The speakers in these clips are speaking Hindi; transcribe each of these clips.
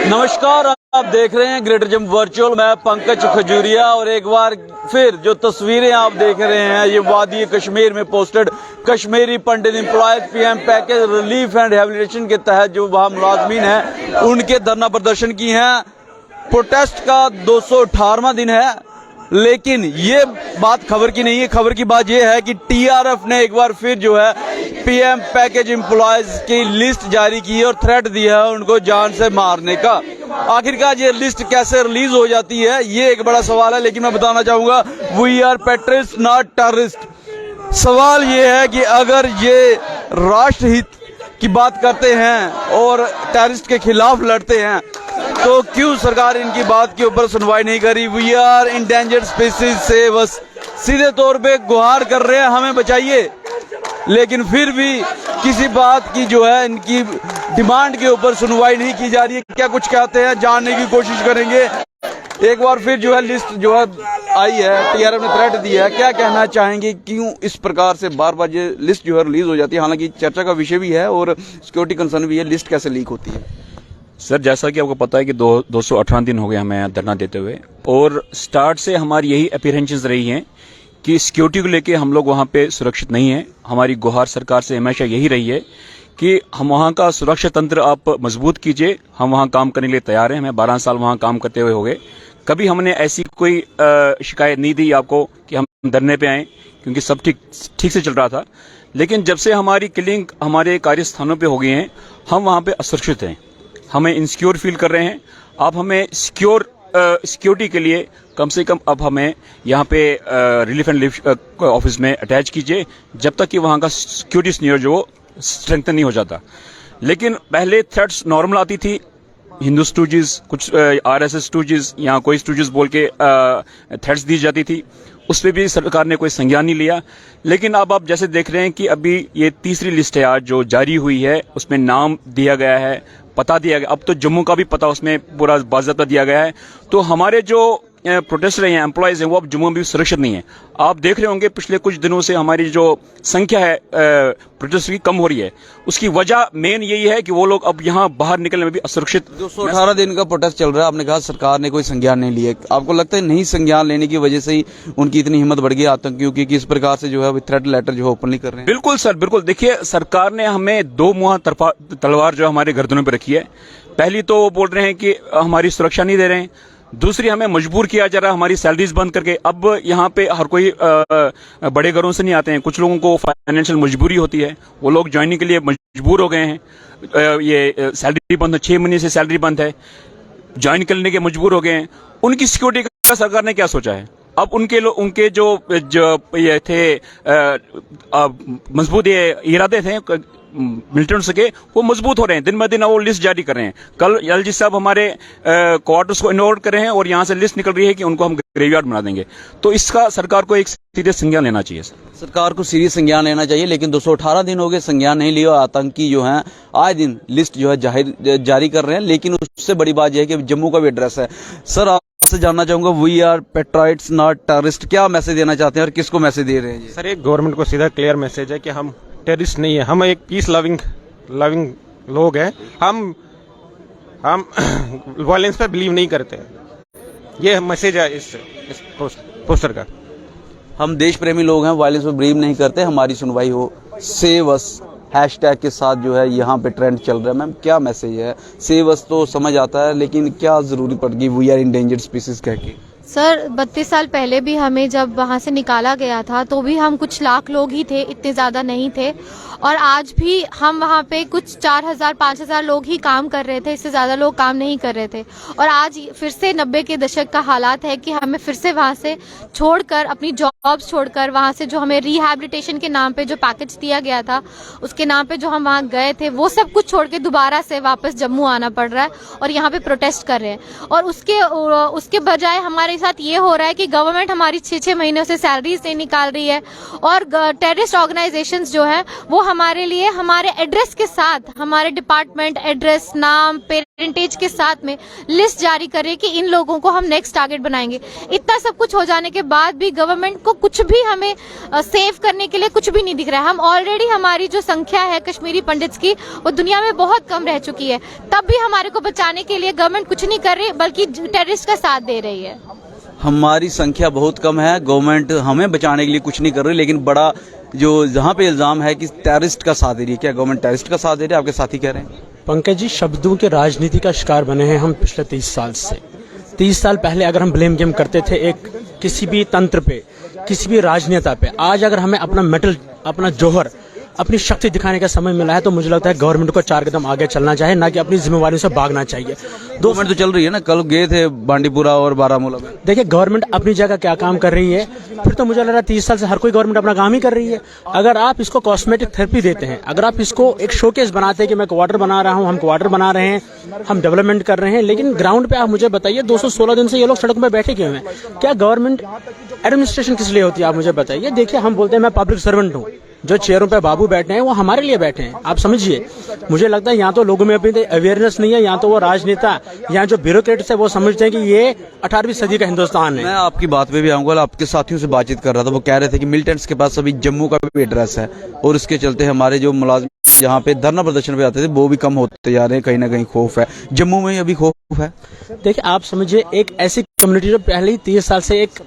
नमस्कार, आप देख रहे हैं ग्रेटर जम्मू वर्चुअल। मैं पंकज खजूरिया और एक बार फिर जो तस्वीरें आप देख रहे हैं ये वादी कश्मीर में posted Kashmiri Pandit employees PM package relief and rehabilitation के तहत जो वहाँ मुलाजमीन हैं उनके धरना प्रदर्शन की हैं। प्रोटेस्ट का 218वां दिन है, लेकिन ये बात खबर की नहीं है। खबर की बात ये है कि टीआरएफ ने एक बार फिर जो है पीएम पैकेज एम्प्लॉयज की लिस्ट जारी की है और थ्रेट दिया है उनको जान से मारने का। आखिरकार ये लिस्ट कैसे रिलीज हो जाती है ये एक बड़ा सवाल है, लेकिन मैं बताना चाहूंगा we are patriots not terrorist. सवाल ये है कि अगर ये राष्ट्रहित की बात करते हैं और टेररिस्ट के खिलाफ लड़ते हैं तो क्यों सरकार इनकी बात के ऊपर सुनवाई नहीं करी। वी आर इंडेंजर्ड स्पीसीज से बस सीधे तौर पे गुहार कर रहे हैं हमें बचाइए, लेकिन फिर भी किसी बात की जो है इनकी डिमांड के ऊपर सुनवाई नहीं की जा रही है। क्या कुछ कहते हैं जानने की कोशिश करेंगे। एक बार फिर जो है लिस्ट जो है आई है, टीआरएफ ने थ्रेट दिया है। क्या कहना चाहेंगे, क्यों इस प्रकार से बार बार ये लिस्ट जो है रिलीज हो जाती है? हालांकि चर्चा का विषय भी है और सिक्योरिटी कंसर्न भी है, लिस्ट कैसे लीक होती है? सर, जैसा कि आपको पता है कि 218 दिन हो गए हमें धरना देते हुए, और स्टार्ट से हमारी यही अपीयरेंसेस रही हैं कि सिक्योरिटी को लेके हम लोग वहाँ पे सुरक्षित नहीं हैं। हमारी गुहार सरकार से हमेशा यही रही है कि हम वहाँ का सुरक्षा तंत्र आप मजबूत कीजिए। हम वहाँ काम करने के लिए तैयार हैं। हमें 12 साल वहाँ काम करते हुए हो गए, कभी हमने ऐसी कोई शिकायत नहीं दी आपको कि हम धरने पे आए, क्योंकि सब ठीक से चल रहा था। लेकिन जब से हमारी किलिंग हमारे कार्यस्थानों पे हो गई हैं, हम वहाँ पे असुरक्षित हैं, हमें इनसिक्योर फील कर रहे हैं। आप हमें सिक्योरिटी के लिए कम से कम अब हमें यहाँ पे रिलीफ एंड लिफ्ट ऑफिस में अटैच कीजिए, जब तक कि वहाँ का सिक्योरिटी सीनियर जो स्ट्रेंथन नहीं हो जाता। लेकिन पहले थ्रेट्स नॉर्मल आती थी, हिंदू स्टूजेस, कुछ आरएसएस स्टूजेस या कोई स्टूजेस बोल के थ्रेट्स दी जाती थी, उस पर भी सरकार ने कोई संज्ञान नहीं लिया। लेकिन अब आप जैसे देख रहे हैं कि अभी ये तीसरी लिस्ट है आज जो जारी हुई है, उसमें नाम दिया गया है, पता दिया गया, अब तो जम्मू का भी पता उसमें पूरा बाज़ाब्ता दिया गया है। तो हमारे जो प्रोटेस्ट रहे हैं, एम्प्लॉयज हैं, वो अब जम्मू में भी सुरक्षित नहीं है। आप देख रहे होंगे पिछले कुछ दिनों से हमारी जो संख्या है प्रोटेस्ट की कम हो रही है। उसकी वजह मेन यही है कि वो लोग अब यहाँ बाहर निकलने में भी असुरक्षित। 218 दिन का प्रोटेस्ट चल रहा है, आपने कहा सरकार ने कोई संज्ञान नहीं लिए। आपको लगता है नहीं संज्ञान लेने की वजह से ही उनकी इतनी हिम्मत बढ़ गई आतंकियों की कि इस प्रकार से जो है थ्रेट लेटर जो है ओपनली कर रहे हैं? बिल्कुल सर, बिल्कुल। देखिए, सरकार ने हमें दो मुहां तलवार जो हमारे गर्दनों पर रखी है। पहली तो वो बोल रहे हैं कि हमारी सुरक्षा नहीं दे रहे हैं, दूसरी हमें मजबूर किया जा रहा है हमारी सैलरीज बंद करके। अब यहाँ पे हर कोई बड़े घरों से नहीं आते हैं, कुछ लोगों को फाइनेंशियल मजबूरी होती है, वो लोग ज्वाइनिंग के लिए मजबूर हो गए हैं। ये सैलरी बंद है, 6 महीने से सैलरी बंद है, ज्वाइन करने के मजबूर हो गए हैं। उनकी सिक्योरिटी का सरकार ने क्या सोचा है? अब उनके जो ये थे मजबूत इरादे थे मिलिटेंट्स के, वो मजबूत हो रहे हैं। दिन ब दिन वो लिस्ट जारी कर रहे हैं। कल एलजी साहब हमारे क्वार्टर्स को इनोवेट कर रहे हैं और यहाँ से लिस्ट निकल रही है कि उनको हम ग्रेवयार्ड बना देंगे। तो इसका सरकार को एक सीरियस संज्ञान लेना चाहिए। सरकार को सीरियस संज्ञान लेना चाहिए, लेकिन 218 दिन हो गए संज्ञान नहीं लिया। आतंकी जो हैं आए दिन लिस्ट जो है जारी कर रहे हैं, लेकिन उससे बड़ी बात यह है कि जम्मू का भी एड्रेस है। सर, आपसे जानना चाहूंगा वी आर पेट्राइट्स नॉट टेररिस्ट, क्या मैसेज देना चाहते हैं और किसको मैसेज दे रहे हैं? सर, एक गवर्नमेंट को सीधा क्लियर मैसेज है कि हम टेररिस्ट नहीं है, हम एक पीस लविंग लोग हैं। हम वायलेंस पे बिलीव नहीं करते। ये मैसेज है इस पोस्टर का। हम देश प्रेमी लोग हैं, वायलेंस पे बिलीव नहीं करते, हमारी सुनवाई हो। सेव अस हैशटैग के साथ जो है यहाँ पे ट्रेंड चल रहा है। मैम, क्या मैसेज है? सेव अस तो समझ आता है, लेकिन क्या जरूरी पड़ गई वी आर इंडेंजर्ड स्पीसीज कह के? सर, 32 साल पहले भी हमें जब वहाँ से निकाला गया था तो भी हम कुछ लाख लोग ही थे, इतने ज़्यादा नहीं थे। और आज भी हम वहाँ पे कुछ 4000-5000 लोग ही काम कर रहे थे, इससे ज़्यादा लोग काम नहीं कर रहे थे। और आज फिर से 90 के दशक का हालात है कि हमें फिर से वहाँ से छोड़कर, अपनी जॉब्स छोड़कर, वहाँ से जो हमें रिहैबिलिटेशन के नाम पे जो पैकेज दिया गया था उसके नाम पे जो हम वहाँ गए थे, वो सब कुछ छोड़ के दोबारा से वापस जम्मू आना पड़ रहा है और यहाँ पे प्रोटेस्ट कर रहे हैं। और उसके बजाय हमारे साथ ये हो रहा है कि गवर्नमेंट हमारी 6-6 महीनों से सैलरीज नहीं निकाल रही है और टेररिस्ट ऑर्गेनाइजेशंस जो है वो हमारे लिए हमारे एड्रेस के साथ, हमारे डिपार्टमेंट एड्रेस, नाम, परसेंटेज के साथ में लिस्ट जारी करे कि इन लोगों को हम नेक्स्ट टारगेट बनाएंगे। इतना सब कुछ हो जाने के बाद भी गवर्नमेंट को कुछ भी हमें सेव करने के लिए कुछ भी नहीं दिख रहा है। हम ऑलरेडी हमारी जो संख्या है कश्मीरी पंडित्स की वो दुनिया में बहुत कम रह चुकी है, तब भी हमारे को बचाने के लिए गवर्नमेंट कुछ नहीं कर रही बल्कि टेररिस्ट का साथ दे रही है। हमारी संख्या बहुत कम है, गवर्नमेंट हमें बचाने के लिए कुछ नहीं कर रही, लेकिन बड़ा जो जहाँ पे इल्जाम है कि टेररिस्ट का साथ दे रही है। क्या गवर्नमेंट टेररिस्ट का साथ दे रही है? आपके साथी कह रहे हैं। पंकज जी, शब्दों के राजनीति का शिकार बने हैं हम पिछले 30 साल से। 30 साल पहले अगर हम ब्लेम गेम करते थे एक किसी भी तंत्र पे, किसी भी राजनेता पे, आज अगर हमें अपना मेटल, अपना जौहर, अपनी शक्ति दिखाने का समय मिला है तो मुझे लगता है गवर्नमेंट को 4 कदम आगे चलना चाहिए, ना कि अपनी जिम्मेवारियों से भागना चाहिए। गवर्नमेंट तो चल रही है ना, कल गए थे बांडीपुरा और बारामूला में। देखिए, गवर्नमेंट अपनी जगह क्या काम कर रही है, फिर तो मुझे लग रहा है 30 साल से हर कोई गवर्नमेंट अपना काम ही कर रही है। अगर आप इसको कॉस्मेटिक थेरेपी देते हैं, अगर आप इसको एक शोकेस बनाते हैं कि मैं क्वार्टर बना रहा हूं, हम क्वार्टर बना रहे हैं, हम डेवलपमेंट कर रहे हैं, लेकिन ग्राउंड पे आप मुझे बताइए 216 दिन से ये लोग सड़क में बैठे क्यों हैं? क्या गवर्नमेंट एडमिनिस्ट्रेशन किस लिए होती है, आप मुझे बताइए। देखिए, हम बोलते हैं मैं पब्लिक सर्वेंट हूँ, जो चेयरों पे बाबू बैठे हैं वो हमारे लिए बैठे हैं। आप समझिए, मुझे लगता है यहाँ तो लोगों में अपनी अवेयरनेस नहीं है, यहाँ तो वो राजनेता, यहाँ जो ब्यूरोक्रेट्स है वो समझते हैं कि ये 18वीं सदी का हिंदुस्तान है। मैं आपकी बात पे भी आऊंगा। आपके साथियों से बातचीत कर रहा था, वो कह रहे थे कि मिलिटेंट्स के पास अभी जम्मू का भी एड्रेस है और उसके चलते हमारे जो मुलाजिम जहाँ पे धरना प्रदर्शन पे आते थे वो भी कम होते जा रहे हैं। कहीं ना कहीं खौफ है, जम्मू में अभी खौफ है। देखिए, आप समझिए, एक ऐसी कम्युनिटी जो पहले ही 30 साल से एक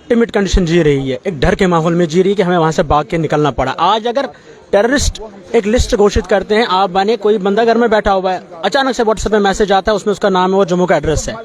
टिमिड कंडीशन जी रही है, एक डर के माहौल में जी रही है कि हमें वहां से भाग के निकलना पड़ा। आज अगर टेररिस्ट एक लिस्ट घोषित करते हैं, आप माने कोई बंदा घर में बैठा हुआ है, अचानक से व्हाट्सएप पे मैसेज आता है, उसमें उसका नाम है और जम्मू का एड्रेस है,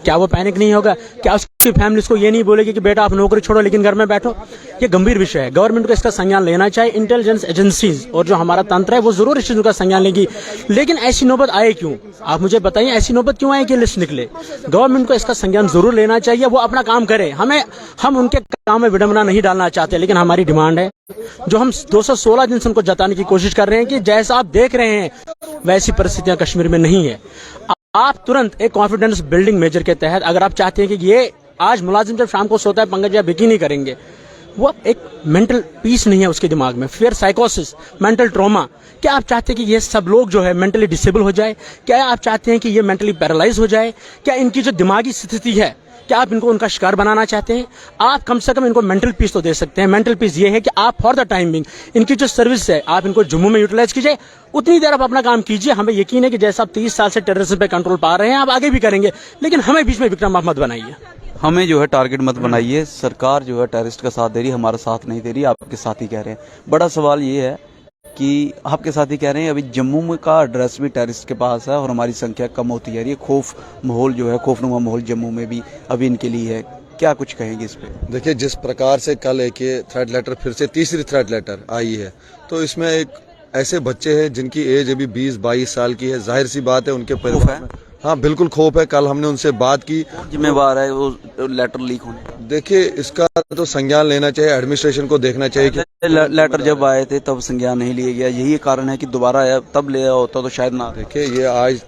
क्या वो पैनिक नहीं होगा? क्या उसकी फैमिली को ये नहीं बोलेगी कि बेटा आप नौकरी छोड़ो लेकिन घर में बैठो? ये गंभीर विषय है, गवर्नमेंट को इसका संज्ञान लेना चाहिए। इंटेलिजेंस एजेंसीज और जो हमारा तंत्र है वो जरूर इस चीज का संज्ञान लेगी, लेकिन ऐसी नौबत आए क्यों? आप मुझे बताइए, ऐसी नौबत क्यों आए कि लिस्ट निकले? गवर्नमेंट को इसका संज्ञान जरूर लेना चाहिए, वो अपना काम करे। हम उनके काम में विडंबना नहीं डालना चाहते, लेकिन हमारी डिमांड है जो हम 216 दिन से उनको जताने की कोशिश कर रहे हैं कि जैसा आप देख रहे हैं वैसी परिस्थितियां कश्मीर में नहीं है। आप तुरंत एक कॉन्फिडेंस बिल्डिंग मेजर के तहत, अगर आप चाहते हैं कि ये आज मुलाजिम जब शाम को सोता है पंकज या बिकी नहीं करेंगे, वो एक मेंटल पीस नहीं है उसके दिमाग में, फिर साइकोसिस, मेंटल ट्रॉमा। क्या आप चाहते हैं कि ये सब लोग जो है मेंटली डिसेबल हो जाए? क्या आप चाहते हैं कि ये मेंटली पैरालाइज हो जाए? क्या इनकी जो दिमागी स्थिति है, क्या आप इनको उनका शिकार बनाना चाहते हैं? आप कम से कम इनको मेंटल पीस तो दे सकते हैं। मेंटल पीस ये है कि आप फॉर द टाइम बिंग इनकी जो सर्विस है आप इनको जम्मू में यूटिलाइज कीजिए, उतनी देर आप अपना काम कीजिए। हमें यकीन है कि जैसा आप 30 साल से टेररिज्म पे कंट्रोल पा रहे हैं आप आगे भी करेंगे, लेकिन हमें बीच में विक्रम मत बनाइए, हमें जो है टारगेट मत बनाइए। सरकार जो है टेररिस्ट का साथ दे रही है, हमारा साथ नहीं दे रही। आपके साथी कह रहे हैं। बड़ा सवाल ये है कि आपके साथी कह रहे हैं अभी जम्मू में का एड्रेस भी टेररिस्ट के पास है और हमारी संख्या कम होती जा रही है। खौफ माहौल जो है, खौफनुमा माहौल जम्मू में भी अभी इनके लिए है। क्या कुछ कहेंगे इस पे? देखिए, जिस प्रकार से कल एक ये थ्रेट लेटर, फिर से तीसरी थ्रेट लेटर आई है, तो इसमें एक ऐसे बच्चे हैं जिनकी एज अभी 20-22 साल की है। जाहिर सी बात है उनके परिवार में, हाँ बिल्कुल खौफ है। कल हमने उनसे बात की। जिम्मेवार है वो लेटर लीक होने का? देखिए, इसका तो संज्ञान लेना चाहिए, एडमिनिस्ट्रेशन को देखना चाहिए कि लेटर जब आए थे तब संज्ञान नहीं लिया गया। यही कारण है कि दोबारा आया, तब लिया होता तो शायद ना। देखिए, ये आज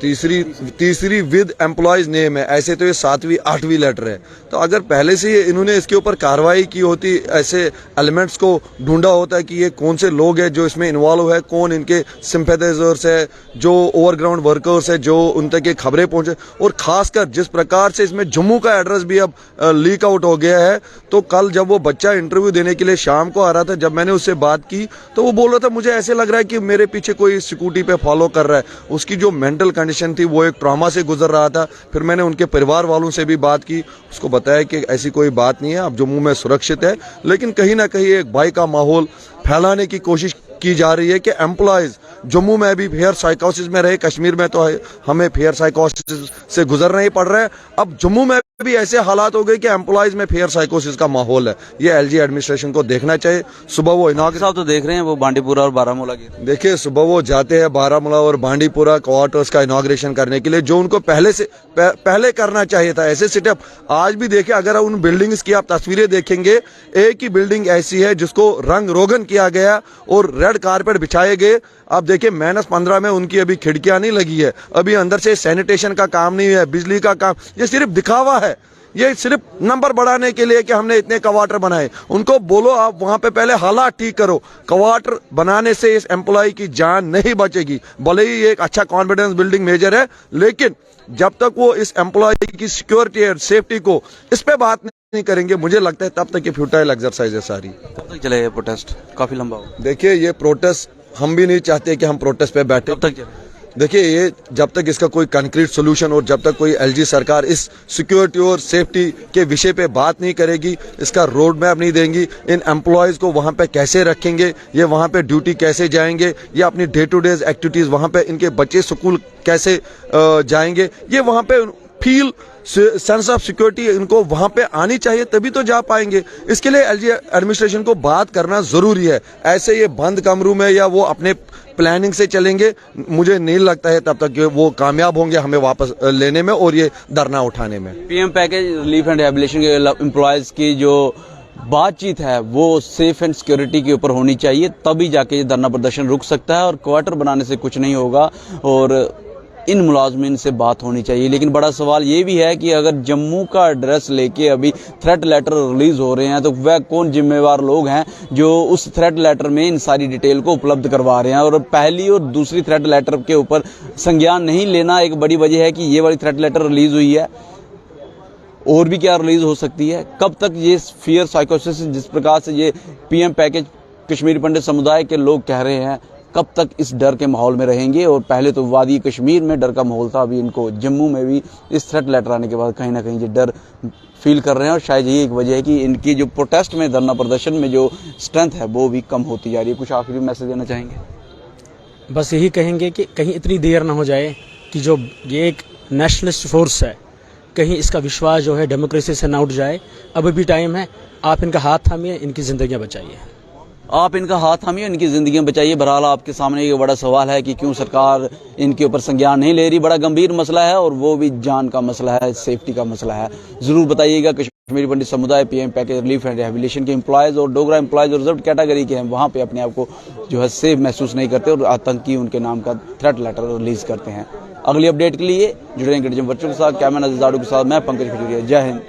तीसरी विद एम्प्लॉयज नेम है। ऐसे तो ये 7वीं 8वीं लेटर है, तो अगर पहले से इन्होंने इसके ऊपर कार्रवाई की होती, ऐसे एलिमेंट्स को ढूंढा होता है कि ये कौन से लोग हैं जो इसमें इन्वॉल्व है, कौन इनके सिंपैथाइजर्स है, जो ओवरग्राउंड वर्कर्स है, जो उन तक ये खबरें पहुंचे, और खासकर जिस प्रकार से इसमें जम्मू का एड्रेस भी अब लीक आउट हो गया है। तो कल जब वो बच्चा इंटरव्यू देने के लिए शाम को आ रहा था, जब मैंने उससे बात की तो वो बोल रहा था मुझे ऐसे लग रहा है कि मेरे पीछे कोई सिक्योरिटी पे फॉलो कर रहा है। उसकी जो मेंटल कंडीशन थी वो एक ट्रॉमा से गुजर रहा था। फिर मैंने उनके परिवार वालों से भी बात की, उसको बताया कि ऐसी कोई बात नहीं है, अब जम्मू में सुरक्षित है। लेकिन कहीं ना कहीं एक भय का माहौल फैलाने की कोशिश की जा रही है कि एम्प्लॉयज जम्मू में भी फेयर साइकोसिस में रहे। कश्मीर में तो हमें फेयर साइकोसिस से गुजरना ही पड़ रहा है, अब जम्मू में भी ऐसे हालात हो गए कि एम्प्लॉयज में फेयर साइकोसिस का माहौल है। ये एलजी एडमिनिस्ट्रेशन को देखना चाहिए। सुबह वो साहब तो देख रहे हैं वो बांडीपुरा और बारामूला की, देखिए सुबह वो जाते हैं बारामूला और बांडीपुरा क्वार्टर्स का इनॉग्रेशन करने के लिए, जो उनको पहले करना चाहिए था। ऐसे सेटअप आज भी देखे, अगर उन बिल्डिंग्स की आप तस्वीरें देखेंगे, एक ही बिल्डिंग ऐसी है जिसको रंग रोगन किया गया और रेड कारपेट बिछाए गए। अब देखिए -15 में उनकी अभी खिड़कियां नहीं लगी है, अभी अंदर से सैनिटेशन का काम नहीं है, बिजली का काम, ये सिर्फ दिखावा है। ये सिर्फ नंबर बढ़ाने के लिए कि हमने इतने क्वार्टर बनाए। उनको बोलो आप वहां पे पहले हालात ठीक करो। क्वार्टर बनाने से इस एम्प्लॉय की जान नहीं बचेगी। भले ही ये एक अच्छा कॉन्फिडेंस बिल्डिंग मेजर है, लेकिन जब तक वो इस एम्प्लॉय की सिक्योरिटी और सेफ्टी को इस पे बात नहीं करेंगे, मुझे लगता है तब तक ये फ्यूटाइल एक्सरसाइज है सारी। कब तक चलेगा प्रोटेस्ट? काफी लंबा हो। देखिए ये प्रोटेस्ट हम भी नहीं चाहते कि हम प्रोटेस्ट पे बैठे। कब तक चलेगा? देखिए ये जब तक इसका कोई कंक्रीट सोल्यूशन और जब तक कोई एलजी सरकार इस सिक्योरिटी और सेफ्टी के विषय पे बात नहीं करेगी, इसका रोड मैप नहीं देंगी, इन एम्प्लॉयज को वहां पे कैसे रखेंगे, ये वहां पे ड्यूटी कैसे जाएंगे, ये अपनी डे टू डे एक्टिविटीज वहां पे इनके बच्चे स्कूल कैसे जाएंगे, ये वहां पे फील सेंस ऑफ सिक्योरिटी इनको वहां पे आनी चाहिए, तभी तो जा पाएंगे। इसके लिए एलजी एडमिनिस्ट्रेशन को बात करना जरूरी है। ऐसे ये बंद कमरों में या वो अपने प्लानिंग से चलेंगे, मुझे नहीं लगता है तब तक वो कामयाब होंगे हमें वापस लेने में और ये धरना उठाने में। PM package relief and rehabilitation के एम्प्लॉयज की जो बातचीत है वो सेफ एंड सिक्योरिटी के ऊपर होनी चाहिए, तभी जाके ये धरना प्रदर्शन रुक सकता है। और क्वार्टर बनाने से कुछ नहीं होगा और इन मुलाजमीन से बात होनी चाहिए। लेकिन बड़ा सवाल ये भी है कि अगर जम्मू का एड्रेस लेके अभी थ्रेट लेटर रिलीज हो रहे हैं, तो वह कौन जिम्मेवार लोग हैं जो उस थ्रेट लेटर में इन सारी डिटेल को उपलब्ध करवा रहे हैं। और पहली और दूसरी थ्रेट लेटर के ऊपर संज्ञान नहीं लेना एक बड़ी वजह है कि ये वाली थ्रेट लेटर रिलीज हुई है, और भी क्या रिलीज हो सकती है। कब तक ये फियर साइकोसिस जिस प्रकार से ये पीएम पैकेज कश्मीरी पंडित समुदाय के लोग कह रहे हैं, कब तक इस डर के माहौल में रहेंगे। और पहले तो वादी कश्मीर में डर का माहौल था, अभी इनको जम्मू में भी इस थ्रेट लेटर आने के बाद कहीं ना कहीं ये डर फील कर रहे हैं। और शायद यही एक वजह है कि इनकी जो प्रोटेस्ट में, धरना प्रदर्शन में जो स्ट्रेंथ है वो भी कम होती जा रही है। कुछ आखिरी मैसेज देना चाहेंगे? बस यही कहेंगे कि कहीं इतनी देर ना हो जाए कि जो ये एक नेशनलिस्ट फोर्स है, कहीं इसका विश्वास जो है डेमोक्रेसी से ना उठ जाए। अभी भी टाइम है, आप इनका हाथ थामिए, इनकी जिंदगियां बचाइए। आप इनका हाथ थामिए, इनकी जिंदगियां बचाइए। बहरहाल आपके सामने ये बड़ा सवाल है कि क्यों सरकार इनके ऊपर संज्ञान नहीं ले रही। बड़ा गंभीर मसला है और वो भी जान का मसला है, सेफ्टी का मसला है। जरूर बताइएगा। कश्मीरी पंडित समुदाय PM package relief and rehabilitation के एम्प्लॉयज और डोगरा एम्प्लॉयज और रिजर्व कैटेगरी के हैं, वहाँ पे अपने आप को जो है सेफ महसूस नहीं करते और आतंकी उनके नाम का थ्रेट लेटर रिलीज करते हैं। अगली अपडेट के लिए जुड़े रहेंगे बच्चों के साथ। कैमरा नजर के साथ मैं पंकज खजूरिया। जय हिंद।